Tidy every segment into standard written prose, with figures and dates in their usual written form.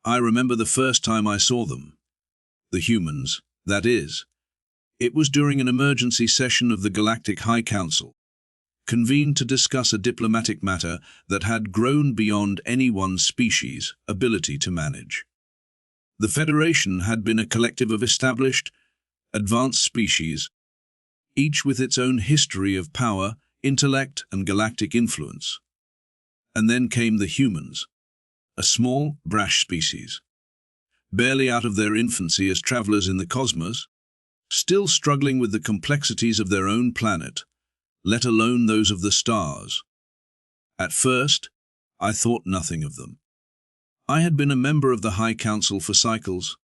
I remember the first time I saw them. The humans, that is. It was during an emergency session of the Galactic High Council, convened to discuss a diplomatic matter that had grown beyond any one species' ability to manage. The Federation had been a collective of established, advanced species, each with its own history of power, intellect, and galactic influence. And then came the humans, a small, brash species, barely out of their infancy as travelers in the cosmos, still struggling with the complexities of their own planet, let alone those of the stars. At first, I thought nothing of them. I had been a member of the High Council for cycles,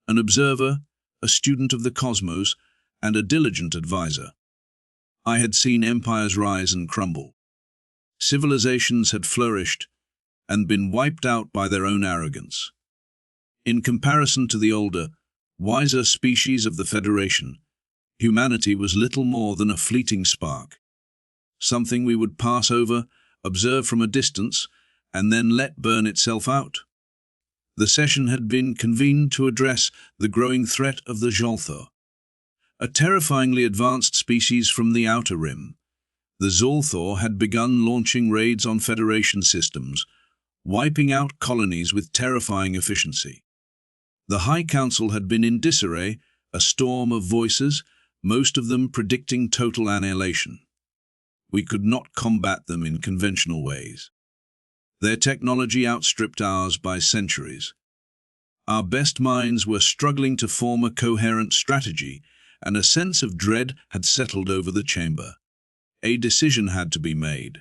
an observer, a student of the cosmos, and a diligent advisor. I had seen empires rise and crumble. Civilizations had flourished and been wiped out by their own arrogance. In comparison to the older, wiser species of the Federation, humanity was little more than a fleeting spark, something we would pass over, observe from a distance, and then let burn itself out. The session had been convened to address the growing threat of the Zolthor, a terrifyingly advanced species from the Outer Rim. The Zolthor had begun launching raids on Federation systems, wiping out colonies with terrifying efficiency. The High Council had been in disarray, a storm of voices, most of them predicting total annihilation. We could not combat them in conventional ways. Their technology outstripped ours by centuries. Our best minds were struggling to form a coherent strategy, and a sense of dread had settled over the chamber. A decision had to be made.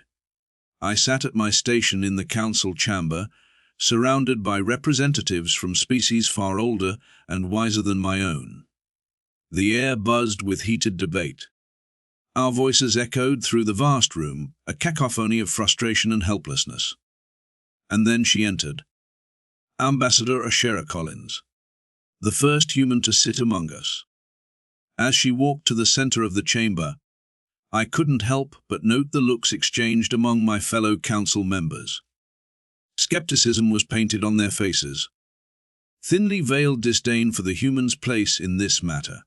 I sat at my station in the council chamber, surrounded by representatives from species far older and wiser than my own. The air buzzed with heated debate. Our voices echoed through the vast room, a cacophony of frustration and helplessness. And then she entered. Ambassador Ashera Collins, the first human to sit among us. As she walked to the center of the chamber, I couldn't help but note the looks exchanged among my fellow council members. Skepticism was painted on their faces, thinly veiled disdain for the humans' place in this matter.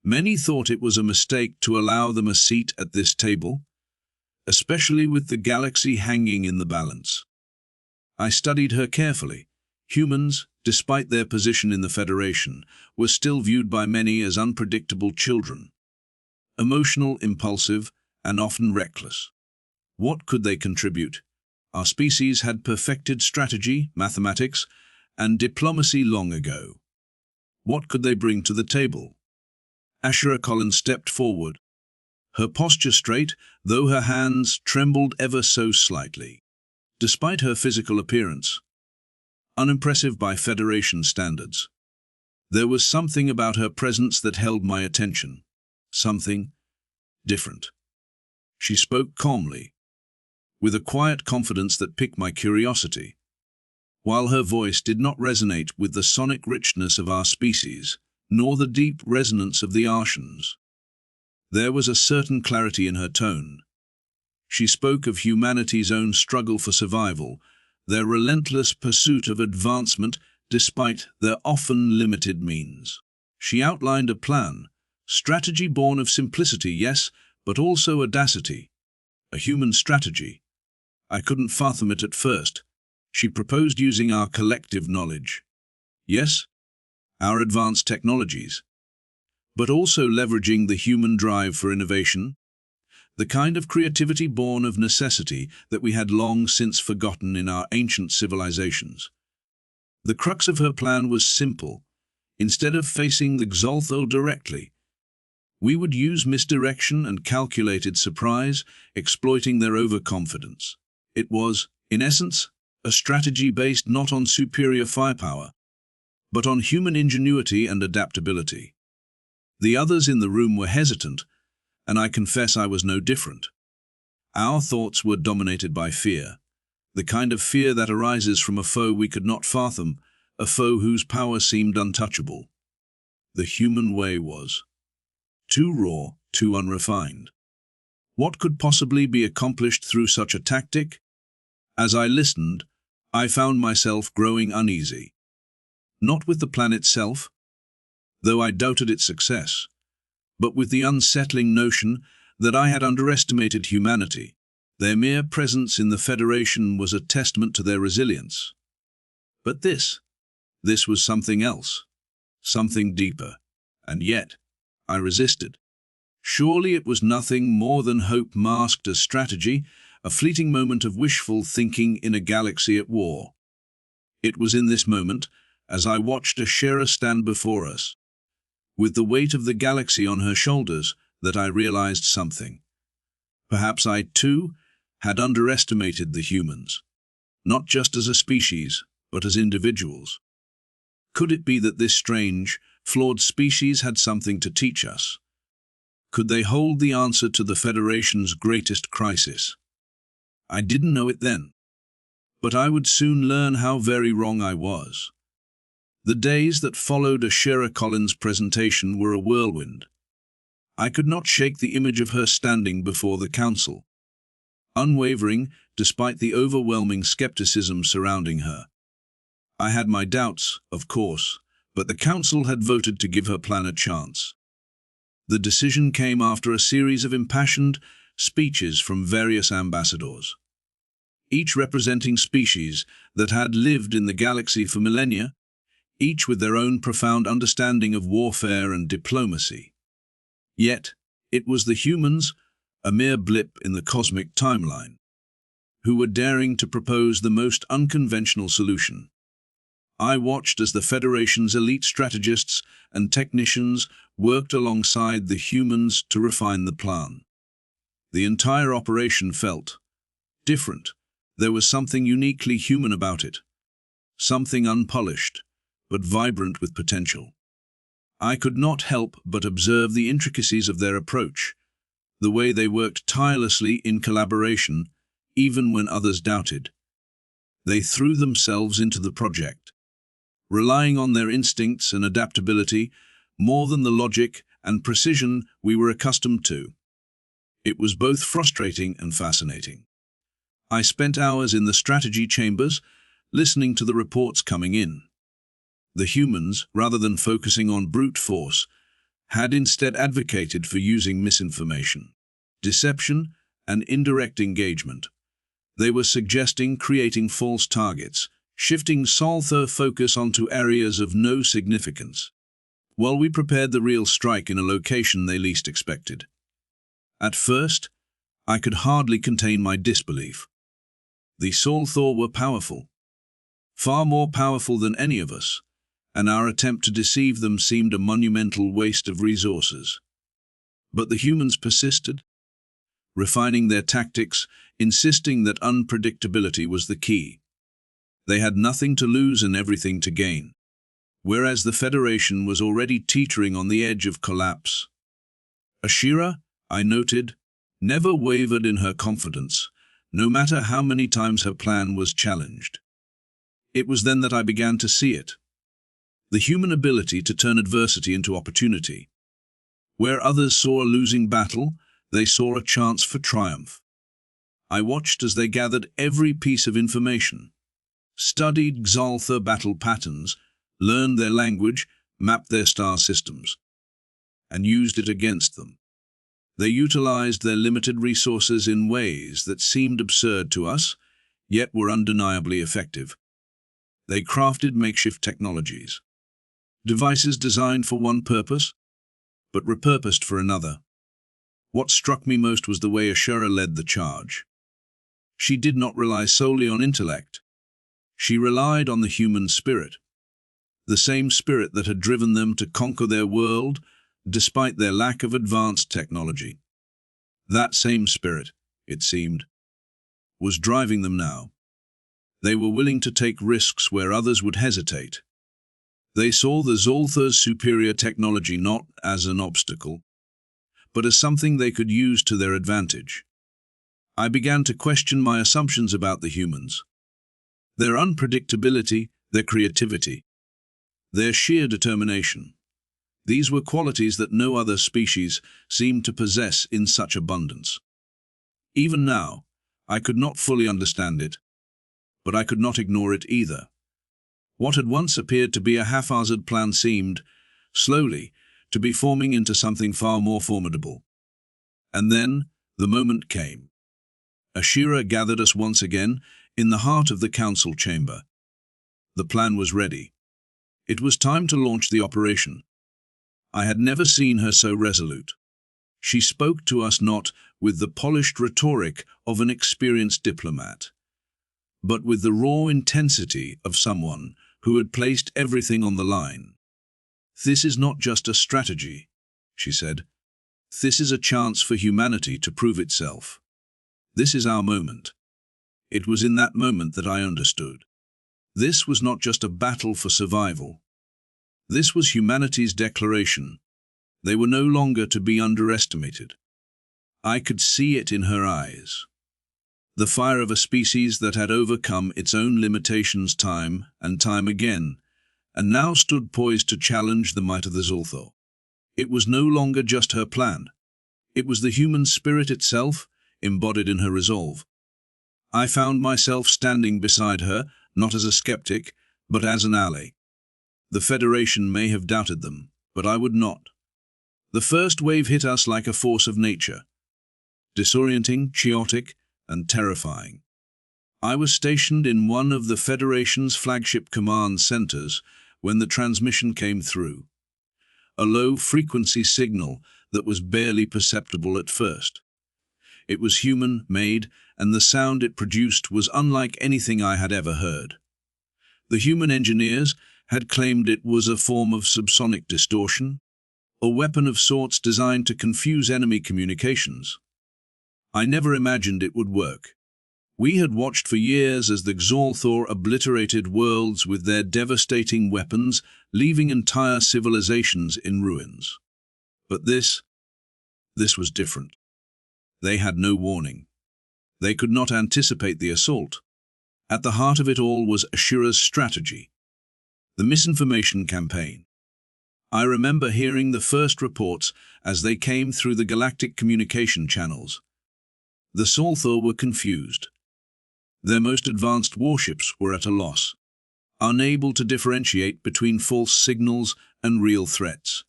Many thought it was a mistake to allow them a seat at this table, especially with the galaxy hanging in the balance. I studied her carefully. Humans, despite their position in the Federation, were still viewed by many as unpredictable children, emotional, impulsive, and often reckless. What could they contribute? Our species had perfected strategy, mathematics, and diplomacy long ago. What could they bring to the table? Ashera Collins stepped forward, her posture straight, though her hands trembled ever so slightly. Despite her physical appearance, unimpressive by Federation standards, there was something about her presence that held my attention. Something different. She spoke calmly, with a quiet confidence that piqued my curiosity. While her voice did not resonate with the sonic richness of our species, nor the deep resonance of the Artians, there was a certain clarity in her tone. She spoke of humanity's own struggle for survival, their relentless pursuit of advancement despite their often limited means. She outlined a plan, strategy born of simplicity, yes, but also audacity. A human strategy. I couldn't fathom it at first. She proposed using our collective knowledge. Yes, our advanced technologies, but also leveraging the human drive for innovation, the kind of creativity born of necessity that we had long since forgotten in our ancient civilizations. The crux of her plan was simple. Instead of facing the Xoltho directly, we would use misdirection and calculated surprise, exploiting their overconfidence. It was, in essence, a strategy based not on superior firepower, but on human ingenuity and adaptability. The others in the room were hesitant, and I confess I was no different. Our thoughts were dominated by fear, the kind of fear that arises from a foe we could not fathom, a foe whose power seemed untouchable. The human way was too raw, too unrefined. What could possibly be accomplished through such a tactic? As I listened, I found myself growing uneasy. Not with the plan itself, though I doubted its success, but with the unsettling notion that I had underestimated humanity. Their mere presence in the Federation was a testament to their resilience. But this was something else, something deeper, and yet I resisted. Surely it was nothing more than hope masked as strategy, a fleeting moment of wishful thinking in a galaxy at war. It was in this moment, as I watched Ashera stand before us, with the weight of the galaxy on her shoulders, that I realized something. Perhaps I, too, had underestimated the humans, not just as a species, but as individuals. Could it be that this strange, flawed species had something to teach us? Could they hold the answer to the Federation's greatest crisis? I didn't know it then, but I would soon learn how very wrong I was. The days that followed Ashera Collins' presentation were a whirlwind. I could not shake the image of her standing before the council, unwavering despite the overwhelming skepticism surrounding her. I had my doubts, of course, but the council had voted to give her plan a chance. The decision came after a series of impassioned speeches from various ambassadors, each representing species that had lived in the galaxy for millennia, each with their own profound understanding of warfare and diplomacy. Yet, it was the humans, a mere blip in the cosmic timeline, who were daring to propose the most unconventional solution. I watched as the Federation's elite strategists and technicians worked alongside the humans to refine the plan. The entire operation felt different. There was something uniquely human about it, something unpolished, but vibrant with potential. I could not help but observe the intricacies of their approach, the way they worked tirelessly in collaboration, even when others doubted. They threw themselves into the project, relying on their instincts and adaptability more than the logic and precision we were accustomed to. It was both frustrating and fascinating. I spent hours in the strategy chambers, listening to the reports coming in. The humans, rather than focusing on brute force, had instead advocated for using misinformation, deception, and indirect engagement. They were suggesting creating false targets, shifting Salther focus onto areas of no significance, while we prepared the real strike in a location they least expected. At first, I could hardly contain my disbelief. The Salther were powerful, far more powerful than any of us, and our attempt to deceive them seemed a monumental waste of resources. But the humans persisted, refining their tactics, insisting that unpredictability was the key. They had nothing to lose and everything to gain, whereas the Federation was already teetering on the edge of collapse. Ashera, I noted, never wavered in her confidence, no matter how many times her plan was challenged. It was then that I began to see it. The human ability to turn adversity into opportunity. Where others saw a losing battle, they saw a chance for triumph. I watched as they gathered every piece of information, studied Xaltha battle patterns, learned their language, mapped their star systems, and used it against them. They utilized their limited resources in ways that seemed absurd to us, yet were undeniably effective. They crafted makeshift technologies, devices designed for one purpose, but repurposed for another. What struck me most was the way Ashera led the charge. She did not rely solely on intellect. She relied on the human spirit, the same spirit that had driven them to conquer their world despite their lack of advanced technology. That same spirit, it seemed, was driving them now. They were willing to take risks where others would hesitate. They saw the Xaltha's superior technology not as an obstacle, but as something they could use to their advantage. I began to question my assumptions about the humans. Their unpredictability, their creativity, their sheer determination. These were qualities that no other species seemed to possess in such abundance. Even now, I could not fully understand it, but I could not ignore it either. What had once appeared to be a haphazard plan seemed, slowly, to be forming into something far more formidable. And then the moment came. Ashira gathered us once again in the heart of the council chamber. The plan was ready. It was time to launch the operation. I had never seen her so resolute. She spoke to us not with the polished rhetoric of an experienced diplomat, but with the raw intensity of someone who had placed everything on the line. "This is not just a strategy," she said. "This is a chance for humanity to prove itself. This is our moment." It was in that moment that I understood. This was not just a battle for survival. This was humanity's declaration. They were no longer to be underestimated. I could see it in her eyes. The fire of a species that had overcome its own limitations time and time again, and now stood poised to challenge the might of the Zulthor. It was no longer just her plan. It was the human spirit itself, embodied in her resolve. I found myself standing beside her, not as a skeptic, but as an ally. The Federation may have doubted them, but I would not. The first wave hit us like a force of nature, disorienting, chaotic, and terrifying. I was stationed in one of the Federation's flagship command centers when the transmission came through. A low-frequency signal that was barely perceptible at first. It was human-made, and the sound it produced was unlike anything I had ever heard. The human engineers had claimed it was a form of subsonic distortion, a weapon of sorts designed to confuse enemy communications. I never imagined it would work. We had watched for years as the Zulthor obliterated worlds with their devastating weapons, leaving entire civilizations in ruins. But this was different. They had no warning. They could not anticipate the assault. At the heart of it all was Ashira's strategy, the misinformation campaign. I remember hearing the first reports as they came through the Galactic communication channels. The Zulthor were confused. Their most advanced warships were at a loss, unable to differentiate between false signals and real threats.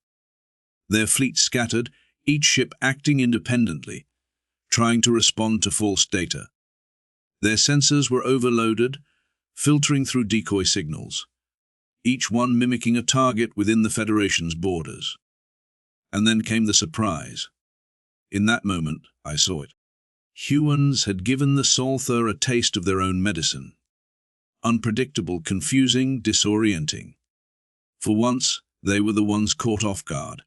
Their fleet scattered, each ship acting independently, trying to respond to false data. Their sensors were overloaded, filtering through decoy signals, each one mimicking a target within the Federation's borders. And then came the surprise. In that moment, I saw it. Humans had given the Zulthor a taste of their own medicine. Unpredictable, confusing, disorienting. For once, they were the ones caught off guard.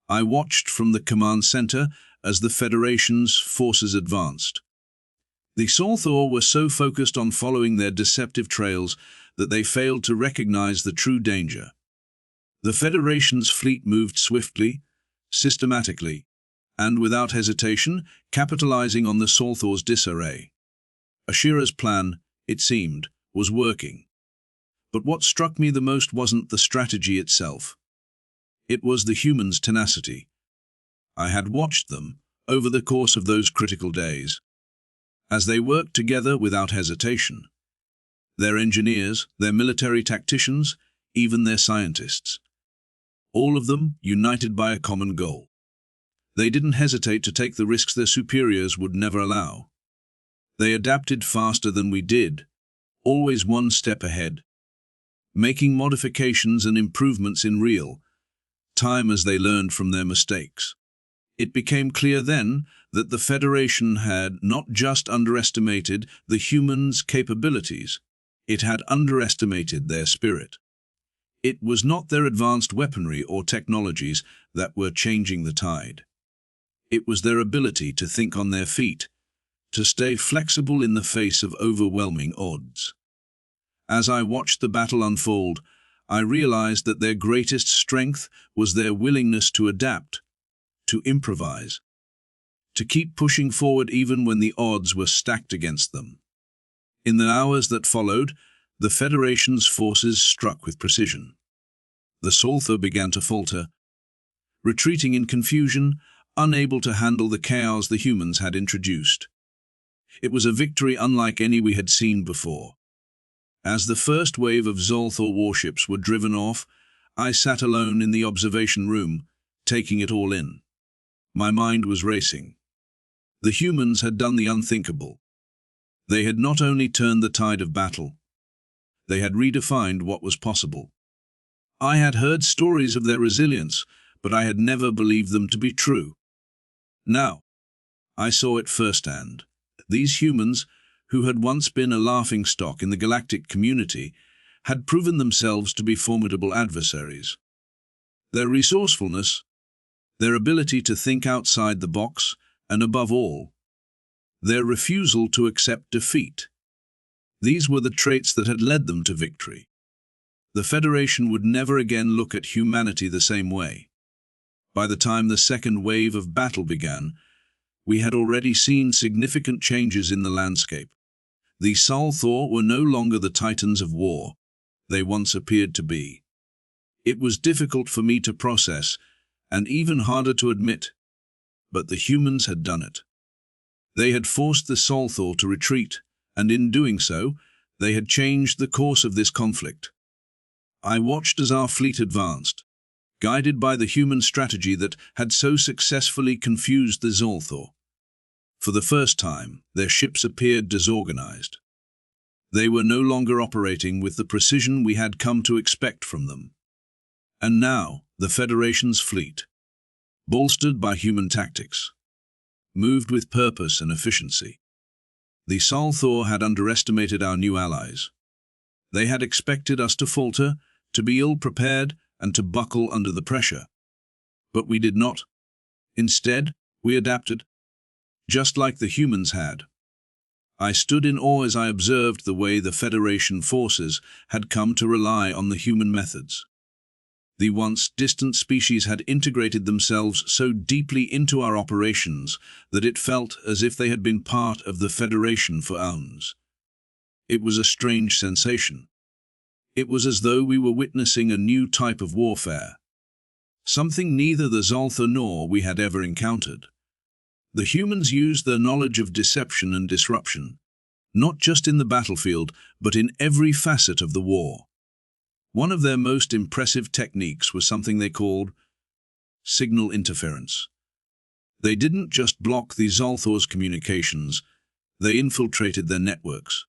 I watched from the command center as the Federation's forces advanced. The Zulthor were so focused on following their deceptive trails that they failed to recognize the true danger. The Federation's fleet moved swiftly, systematically, and without hesitation, capitalizing on the Zulthor's disarray. Ashira's plan, it seemed, was working. But what struck me the most wasn't the strategy itself. It was the humans' tenacity. I had watched them over the course of those critical days, as they worked together without hesitation. Their engineers, their military tacticians, even their scientists. All of them united by a common goal. They didn't hesitate to take the risks their superiors would never allow. They adapted faster than we did, always one step ahead, making modifications and improvements in real time as they learned from their mistakes. It became clear then that the Federation had not just underestimated the humans' capabilities, it had underestimated their spirit. It was not their advanced weaponry or technologies that were changing the tide. It was their ability to think on their feet, to stay flexible in the face of overwhelming odds. As I watched the battle unfold, I realized that their greatest strength was their willingness to adapt, to improvise, to keep pushing forward even when the odds were stacked against them. In the hours that followed, the Federation's forces struck with precision. The Zulthor began to falter, retreating in confusion, unable to handle the chaos the humans had introduced. It was a victory unlike any we had seen before. As the first wave of Zolthor warships were driven off, I sat alone in the observation room, taking it all in. My mind was racing. The humans had done the unthinkable. They had not only turned the tide of battle, they had redefined what was possible. I had heard stories of their resilience, but I had never believed them to be true. Now, I saw it firsthand. These humans, who had once been a laughingstock in the galactic community, had proven themselves to be formidable adversaries. Their resourcefulness, their ability to think outside the box, and above all, their refusal to accept defeat. These were the traits that had led them to victory. The Federation would never again look at humanity the same way. By the time the second wave of battle began, we had already seen significant changes in the landscape. The Zolthor were no longer the titans of war they once appeared to be. It was difficult for me to process, and even harder to admit, but the humans had done it. They had forced the Zolthor to retreat, and in doing so, they had changed the course of this conflict. I watched as our fleet advanced, guided by the human strategy that had so successfully confused the Zolthor. For the first time, their ships appeared disorganized. They were no longer operating with the precision we had come to expect from them. And now, the Federation's fleet, bolstered by human tactics, moved with purpose and efficiency. The Zolthor had underestimated our new allies. They had expected us to falter, to be ill-prepared, and to buckle under the pressure. But we did not. Instead, we adapted, just like the humans had. I stood in awe as I observed the way the Federation forces had come to rely on the human methods. The once distant species had integrated themselves so deeply into our operations that it felt as if they had been part of the Federation for eons. It was a strange sensation. It was as though we were witnessing a new type of warfare, something neither the Zolthor nor we had ever encountered. The humans used their knowledge of deception and disruption, not just in the battlefield, but in every facet of the war. One of their most impressive techniques was something they called signal interference. They didn't just block the Zolthor's communications, they infiltrated their networks,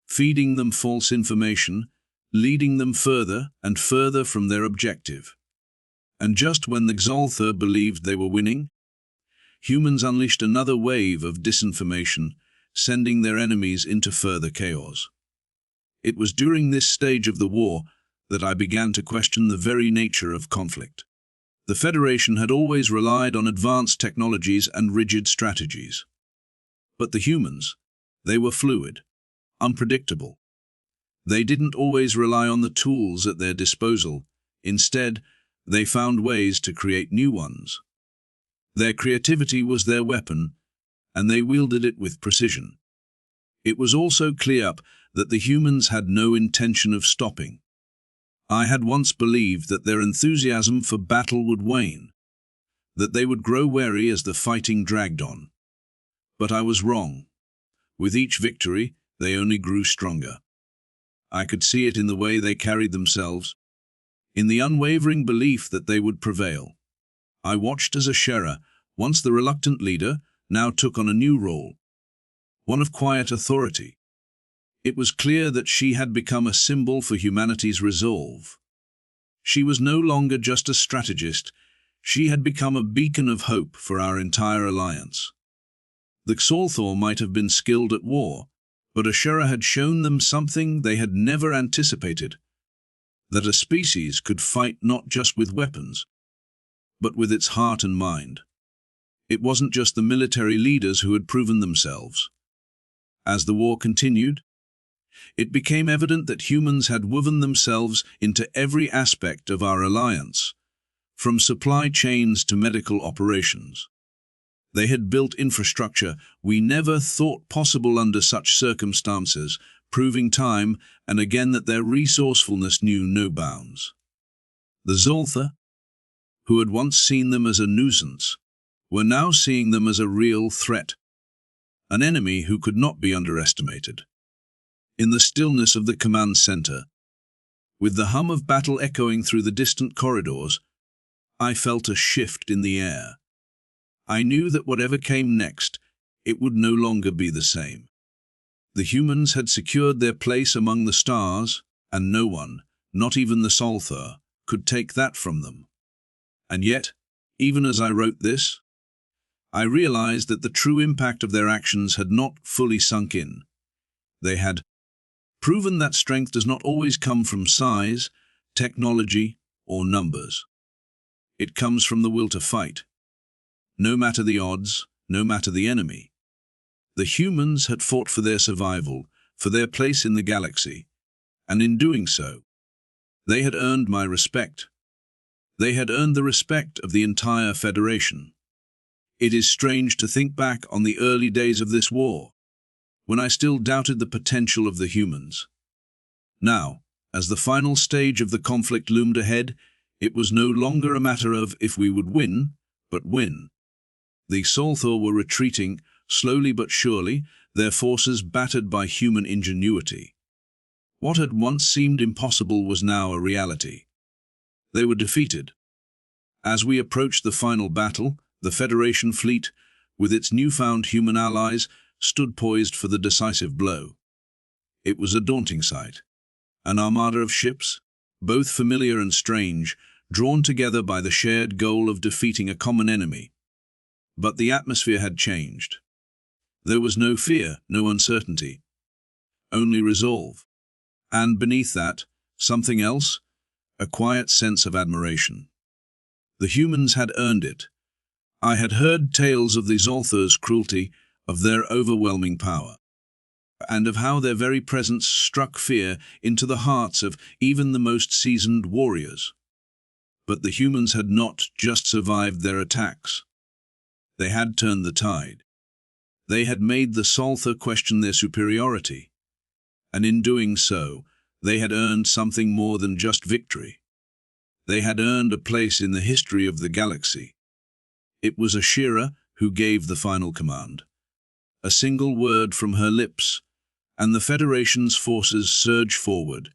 feeding them false information, leading them further and further from their objective. And just when the Zolthor believed they were winning, humans unleashed another wave of disinformation, sending their enemies into further chaos. It was during this stage of the war that I began to question the very nature of conflict. The Federation had always relied on advanced technologies and rigid strategies. But the humans, they were fluid, unpredictable. They didn't always rely on the tools at their disposal. Instead, they found ways to create new ones. Their creativity was their weapon, and they wielded it with precision. It was also clear that the humans had no intention of stopping. I had once believed that their enthusiasm for battle would wane, that they would grow weary as the fighting dragged on. But I was wrong. With each victory, they only grew stronger. I could see it in the way they carried themselves, in the unwavering belief that they would prevail. I watched as Ashera, once the reluctant leader, now took on a new role, one of quiet authority. It was clear that she had become a symbol for humanity's resolve. She was no longer just a strategist, she had become a beacon of hope for our entire alliance. The Zolthor might have been skilled at war, but Ashera had shown them something they had never anticipated, that a species could fight not just with weapons, but with its heart and mind. It wasn't just the military leaders who had proven themselves. As the war continued, it became evident that humans had woven themselves into every aspect of our alliance, from supply chains to medical operations. They had built infrastructure we never thought possible under such circumstances, proving time and again that their resourcefulness knew no bounds. The Zolthor, who had once seen them as a nuisance, were now seeing them as a real threat, an enemy who could not be underestimated. In the stillness of the command center, with the hum of battle echoing through the distant corridors, I felt a shift in the air. I knew that whatever came next, it would no longer be the same. The humans had secured their place among the stars, and no one, not even the Solthar, could take that from them. And yet, even as I wrote this, I realized that the true impact of their actions had not fully sunk in. They had proven that strength does not always come from size, technology, or numbers. It comes from the will to fight. No matter the odds, no matter the enemy. The humans had fought for their survival, for their place in the galaxy, and in doing so, they had earned my respect. They had earned the respect of the entire Federation. It is strange to think back on the early days of this war, when I still doubted the potential of the humans. Now, as the final stage of the conflict loomed ahead, it was no longer a matter of if we would win, but win. The Solthar were retreating, slowly but surely, their forces battered by human ingenuity. What had once seemed impossible was now a reality. They were defeated. As we approached the final battle, the Federation fleet, with its newfound human allies, stood poised for the decisive blow. It was a daunting sight. An armada of ships, both familiar and strange, drawn together by the shared goal of defeating a common enemy. But the atmosphere had changed. There was no fear, no uncertainty, only resolve. And beneath that, something else, a quiet sense of admiration. The humans had earned it. I had heard tales of the Zolthar's cruelty, of their overwhelming power, and of how their very presence struck fear into the hearts of even the most seasoned warriors. But the humans had not just survived their attacks. They had turned the tide. They had made the Solthar question their superiority, and in doing so, they had earned something more than just victory. They had earned a place in the history of the galaxy. It was Ashira who gave the final command. A single word from her lips, and the Federation's forces surged forward,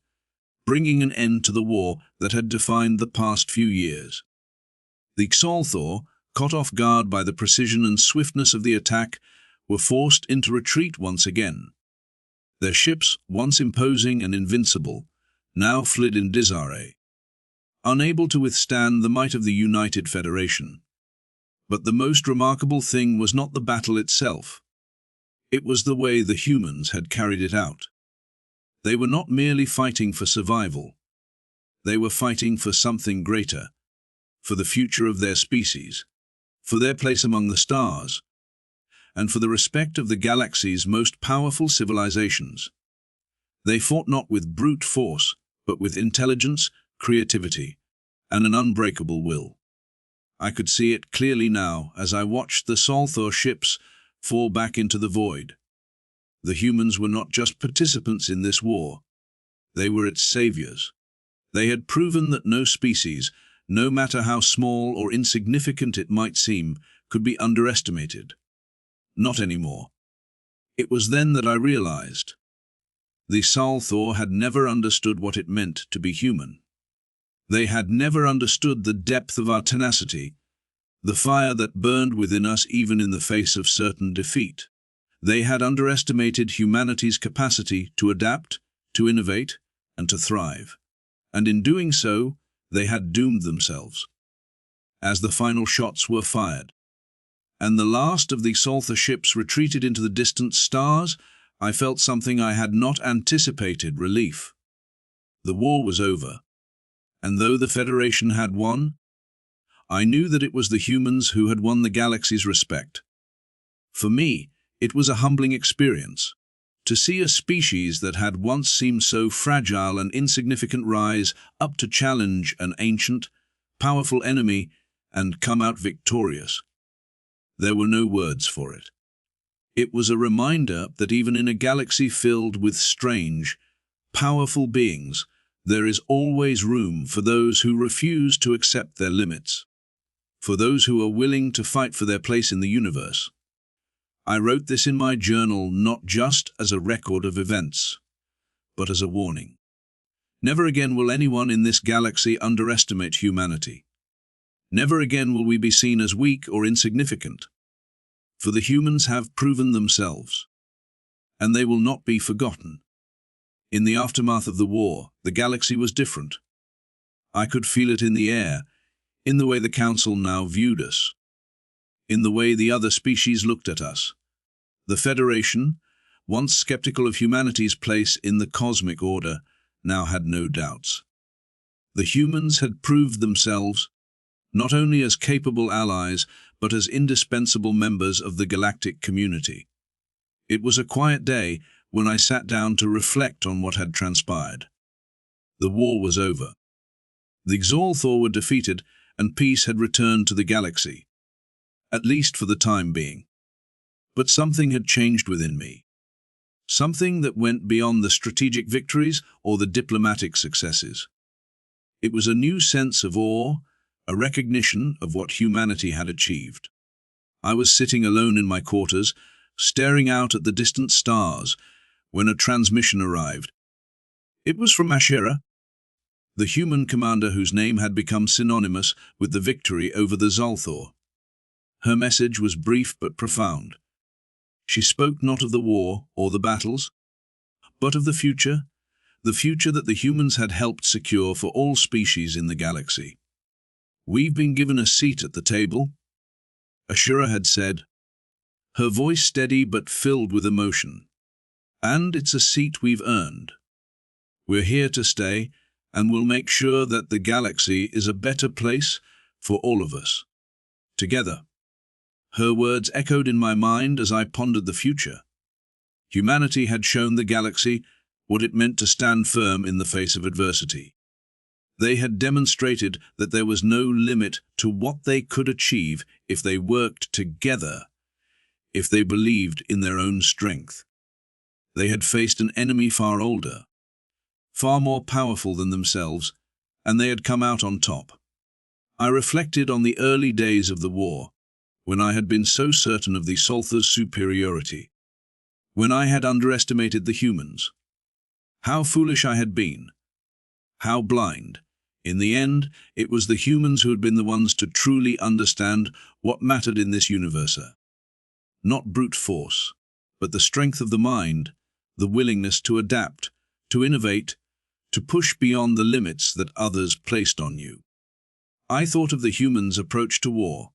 bringing an end to the war that had defined the past few years. The Solthar, caught off guard by the precision and swiftness of the attack, were forced into retreat once again. Their ships, once imposing and invincible, now fled in disarray, unable to withstand the might of the united Federation. But the most remarkable thing was not the battle itself. It was the way the humans had carried it out. They were not merely fighting for survival. They were fighting for something greater, for the future of their species, for their place among the stars, and for the respect of the galaxy's most powerful civilizations. They fought not with brute force, but with intelligence, creativity, and an unbreakable will. I could see it clearly now as I watched the Solthar ships fall back into the void. The humans were not just participants in this war. They were its saviors. They had proven that no species, no matter how small or insignificant it might seem, could be underestimated. Not anymore. It was then that I realized. The Solthar had never understood what it meant to be human. They had never understood the depth of our tenacity, the fire that burned within us even in the face of certain defeat. They had underestimated humanity's capacity to adapt, to innovate, and to thrive. And in doing so, they had doomed themselves. As the final shots were fired, and the last of the Solthar ships retreated into the distant stars, I felt something I had not anticipated: relief. The war was over. And though the Federation had won, I knew that it was the humans who had won the galaxy's respect. For me, it was a humbling experience. To see a species that had once seemed so fragile and insignificant rise up to challenge an ancient, powerful enemy and come out victorious. There were no words for it. It was a reminder that even in a galaxy filled with strange, powerful beings, there is always room for those who refuse to accept their limits, for those who are willing to fight for their place in the universe. I wrote this in my journal not just as a record of events, but as a warning. Never again will anyone in this galaxy underestimate humanity. Never again will we be seen as weak or insignificant. For the humans have proven themselves, and they will not be forgotten. In the aftermath of the war, the galaxy was different. I could feel it in the air, in the way the Council now viewed us, in the way the other species looked at us. The Federation, once skeptical of humanity's place in the cosmic order, now had no doubts. The humans had proved themselves, not only as capable allies, but as indispensable members of the galactic community. It was a quiet day when I sat down to reflect on what had transpired. The war was over. The Xalthor were defeated, and peace had returned to the galaxy, at least for the time being. But something had changed within me. Something that went beyond the strategic victories or the diplomatic successes. It was a new sense of awe, a recognition of what humanity had achieved. I was sitting alone in my quarters, staring out at the distant stars, when a transmission arrived. It was from Ashera, the human commander whose name had become synonymous with the victory over the Xalthor. Her message was brief but profound. She spoke not of the war or the battles, but of the future that the humans had helped secure for all species in the galaxy. "We've been given a seat at the table," Ashura had said, her voice steady but filled with emotion. "And it's a seat we've earned. We're here to stay, and we'll make sure that the galaxy is a better place for all of us, together." Her words echoed in my mind as I pondered the future. Humanity had shown the galaxy what it meant to stand firm in the face of adversity. They had demonstrated that there was no limit to what they could achieve if they worked together, if they believed in their own strength. They had faced an enemy far older, far more powerful than themselves, and they had come out on top. I reflected on the early days of the war, when I had been so certain of the Xalthor's superiority, when I had underestimated the humans. How foolish I had been, how blind. In the end, it was the humans who had been the ones to truly understand what mattered in this universe. Not brute force, but the strength of the mind, the willingness to adapt, to innovate, to push beyond the limits that others placed on you. I thought of the humans' approach to war,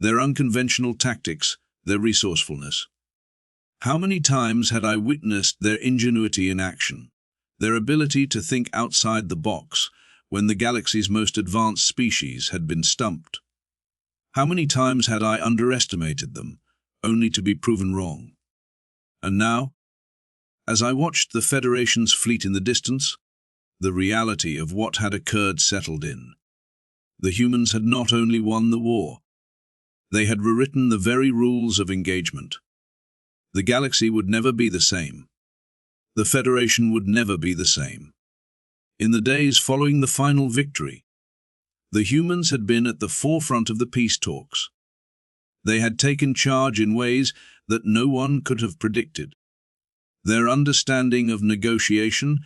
their unconventional tactics, their resourcefulness. How many times had I witnessed their ingenuity in action, their ability to think outside the box when the galaxy's most advanced species had been stumped? How many times had I underestimated them, only to be proven wrong? And now, as I watched the Federation's fleet in the distance, the reality of what had occurred settled in. The humans had not only won the war, they had rewritten the very rules of engagement. The galaxy would never be the same. The Federation would never be the same. In the days following the final victory, the humans had been at the forefront of the peace talks. They had taken charge in ways that no one could have predicted. Their understanding of negotiation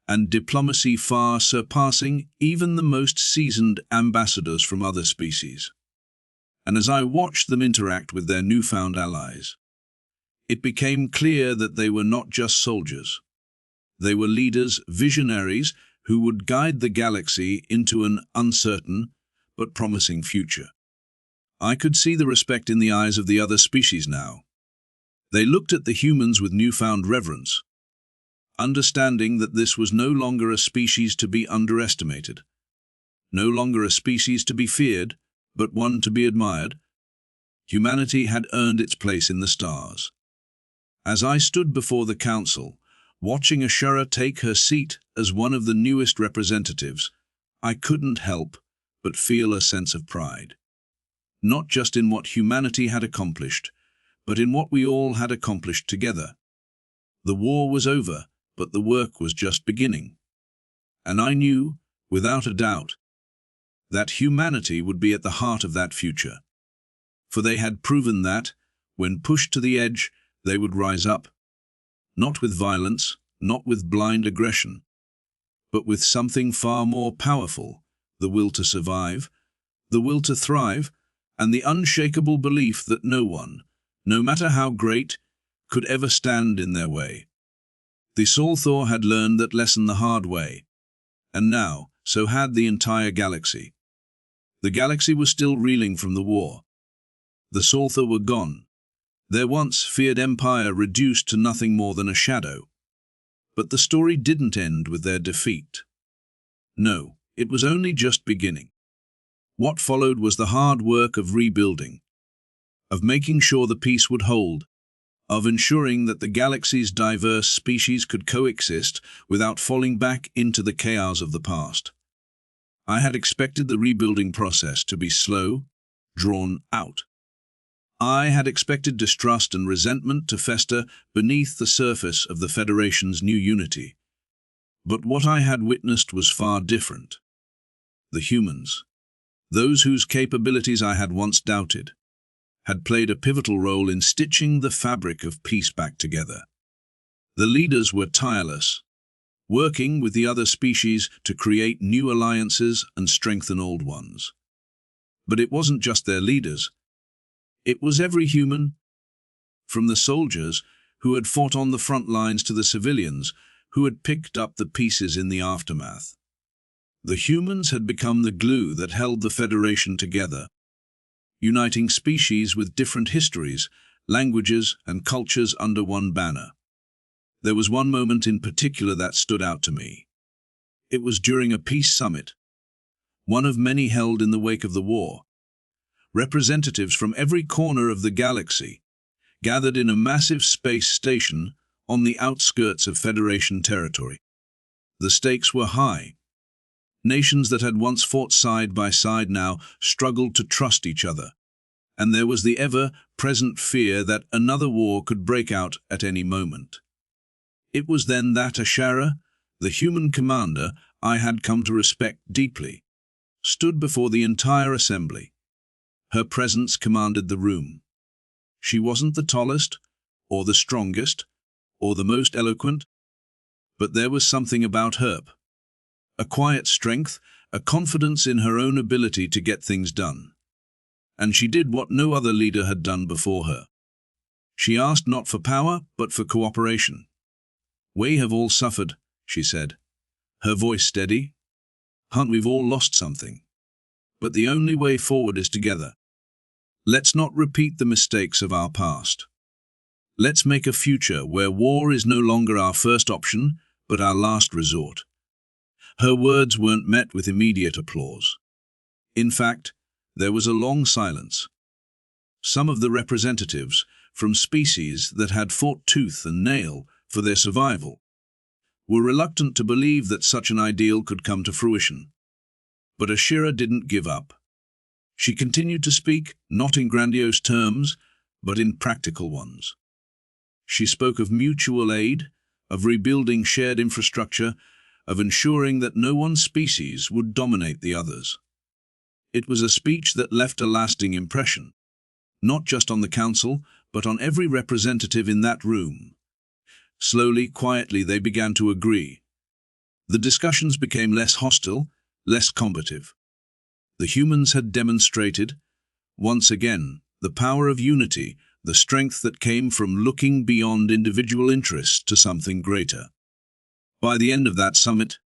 and diplomacy far surpassing even the most seasoned ambassadors from other species. And as I watched them interact with their newfound allies, it became clear that they were not just soldiers. They were leaders, visionaries, who would guide the galaxy into an uncertain but promising future. I could see the respect in the eyes of the other species now. They looked at the humans with newfound reverence, understanding that this was no longer a species to be underestimated, no longer a species to be feared, but one to be admired. Humanity had earned its place in the stars. As I stood before the Council, watching Ashura take her seat as one of the newest representatives, I couldn't help but feel a sense of pride. Not just in what humanity had accomplished, but in what we all had accomplished together. The war was over, but the work was just beginning. And I knew, without a doubt, that humanity would be at the heart of that future. For they had proven that, when pushed to the edge, they would rise up. Not with violence, not with blind aggression, but with something far more powerful: the will to survive, the will to thrive, and the unshakable belief that no one, no matter how great, could ever stand in their way. The Thor had learned that lesson the hard way, and now, so had the entire galaxy. The galaxy was still reeling from the war. The Thor were gone, their once feared empire reduced to nothing more than a shadow. But the story didn't end with their defeat. No, it was only just beginning. What followed was the hard work of rebuilding, of making sure the peace would hold, of ensuring that the galaxy's diverse species could coexist without falling back into the chaos of the past. I had expected the rebuilding process to be slow, drawn out. I had expected distrust and resentment to fester beneath the surface of the Federation's new unity. But what I had witnessed was far different. The humans, those whose capabilities I had once doubted, had played a pivotal role in stitching the fabric of peace back together. The leaders were tireless, working with the other species to create new alliances and strengthen old ones. But it wasn't just their leaders. It was every human, from the soldiers who had fought on the front lines to the civilians who had picked up the pieces in the aftermath. The humans had become the glue that held the Federation together, uniting species with different histories, languages, and cultures under one banner. There was one moment in particular that stood out to me. It was during a peace summit, one of many held in the wake of the war. Representatives from every corner of the galaxy gathered in a massive space station on the outskirts of Federation territory. The stakes were high. Nations that had once fought side by side now struggled to trust each other, and there was the ever-present fear that another war could break out at any moment. It was then that Ashara, the human commander I had come to respect deeply, stood before the entire assembly. Her presence commanded the room. She wasn't the tallest, or the strongest, or the most eloquent, but there was something about her. A quiet strength, a confidence in her own ability to get things done. And she did what no other leader had done before her. She asked not for power, but for cooperation. "We have all suffered," she said, her voice steady. "We've all lost something. But the only way forward is together. Let's not repeat the mistakes of our past. Let's make a future where war is no longer our first option, but our last resort." Her words weren't met with immediate applause. In fact, there was a long silence. Some of the representatives, from species that had fought tooth and nail for their survival, were reluctant to believe that such an ideal could come to fruition. But Ashira didn't give up. She continued to speak, not in grandiose terms, but in practical ones. She spoke of mutual aid, of rebuilding shared infrastructure, of ensuring that no one species would dominate the others. It was a speech that left a lasting impression, not just on the council, but on every representative in that room. Slowly, quietly, they began to agree. The discussions became less hostile, less combative. The humans had demonstrated, once again, the power of unity, the strength that came from looking beyond individual interests to something greater. By the end of that summit,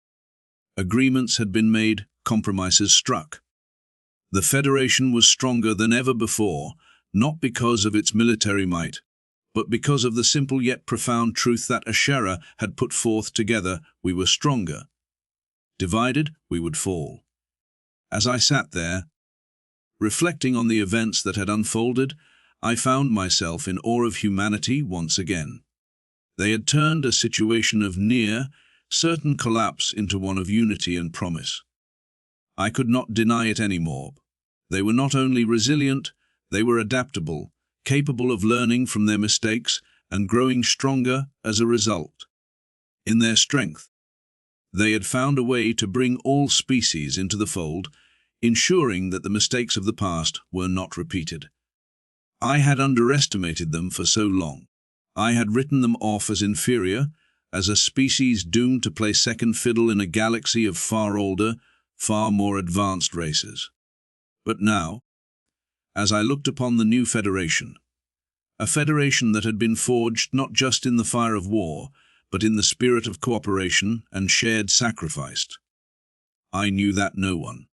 agreements had been made, compromises struck. The Federation was stronger than ever before, not because of its military might, but because of the simple yet profound truth that Ashara had put forth: together we were stronger. Divided, we would fall. As I sat there, reflecting on the events that had unfolded, I found myself in awe of humanity once again. They had turned a situation of near, certain collapse into one of unity and promise. I could not deny it anymore. They were not only resilient, they were adaptable, capable of learning from their mistakes and growing stronger as a result. In their strength, they had found a way to bring all species into the fold, ensuring that the mistakes of the past were not repeated. I had underestimated them for so long. I had written them off as inferior, as a species doomed to play second fiddle in a galaxy of far older, far more advanced races. But now, as I looked upon the new Federation, a federation that had been forged not just in the fire of war, but in the spirit of cooperation and shared sacrifice, I knew that no one,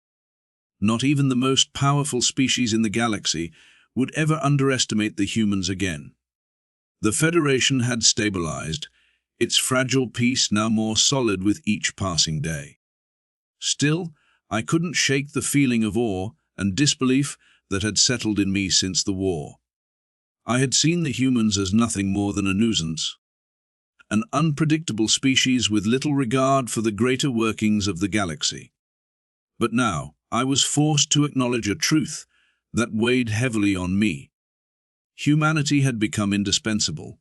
not even the most powerful species in the galaxy, would ever underestimate the humans again. The Federation had stabilized, its fragile peace now more solid with each passing day. Still, I couldn't shake the feeling of awe and disbelief that had settled in me since the war. I had seen the humans as nothing more than a nuisance, an unpredictable species with little regard for the greater workings of the galaxy. But now, I was forced to acknowledge a truth that weighed heavily on me. Humanity had become indispensable.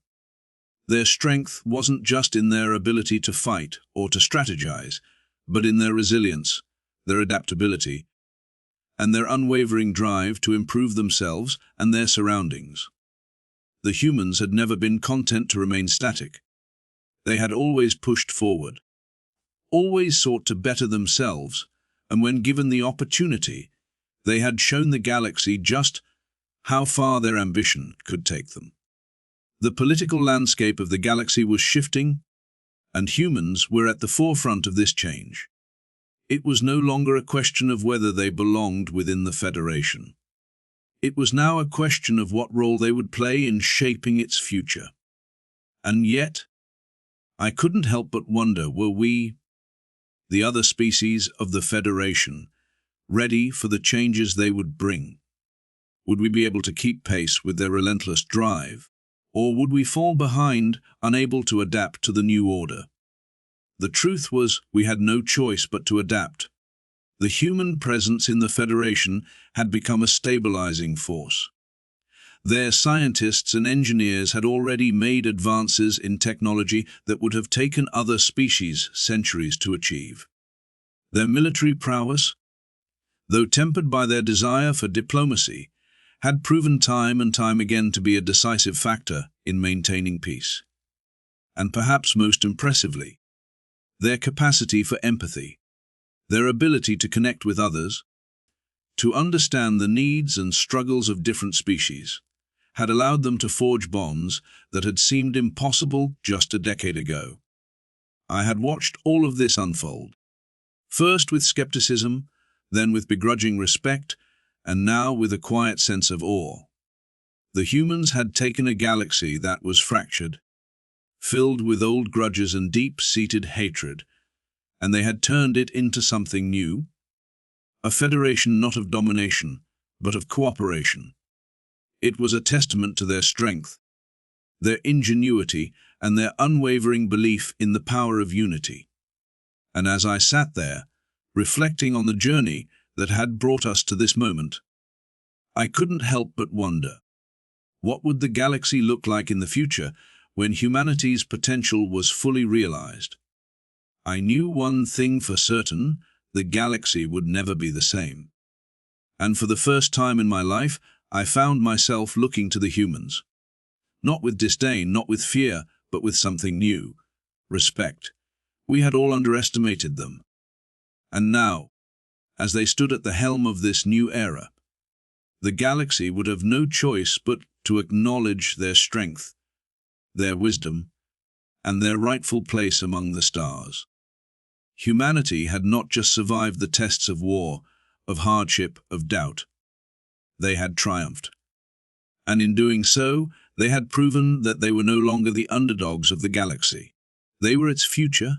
Their strength wasn't just in their ability to fight or to strategize, but in their resilience, their adaptability, and their unwavering drive to improve themselves and their surroundings. The humans had never been content to remain static. They had always pushed forward, always sought to better themselves, and when given the opportunity, they had shown the galaxy just how far their ambition could take them. The political landscape of the galaxy was shifting, and humans were at the forefront of this change. It was no longer a question of whether they belonged within the Federation. It was now a question of what role they would play in shaping its future. And yet, I couldn't help but wonder, were we, the other species of the Federation, ready for the changes they would bring? Would we be able to keep pace with their relentless drive, or would we fall behind, unable to adapt to the new order? The truth was, we had no choice but to adapt. The human presence in the Federation had become a stabilizing force. Their scientists and engineers had already made advances in technology that would have taken other species centuries to achieve. Their military prowess, though tempered by their desire for diplomacy, had proven time and time again to be a decisive factor in maintaining peace. And perhaps most impressively, their capacity for empathy, their ability to connect with others, to understand the needs and struggles of different species, had allowed them to forge bonds that had seemed impossible just a decade ago. I had watched all of this unfold, first with skepticism, then with begrudging respect, and now with a quiet sense of awe. The humans had taken a galaxy that was fractured, filled with old grudges and deep-seated hatred, and they had turned it into something new, a federation not of domination, but of cooperation. It was a testament to their strength, their ingenuity, and their unwavering belief in the power of unity. And as I sat there, reflecting on the journey that had brought us to this moment, I couldn't help but wonder, what would the galaxy look like in the future when humanity's potential was fully realized? I knew one thing for certain: the galaxy would never be the same. And for the first time in my life, I found myself looking to the humans. Not with disdain, not with fear, but with something new: respect. We had all underestimated them. And now, as they stood at the helm of this new era, the galaxy would have no choice but to acknowledge their strength, their wisdom, and their rightful place among the stars. Humanity had not just survived the tests of war, of hardship, of doubt. They had triumphed. And in doing so, they had proven that they were no longer the underdogs of the galaxy. They were its future,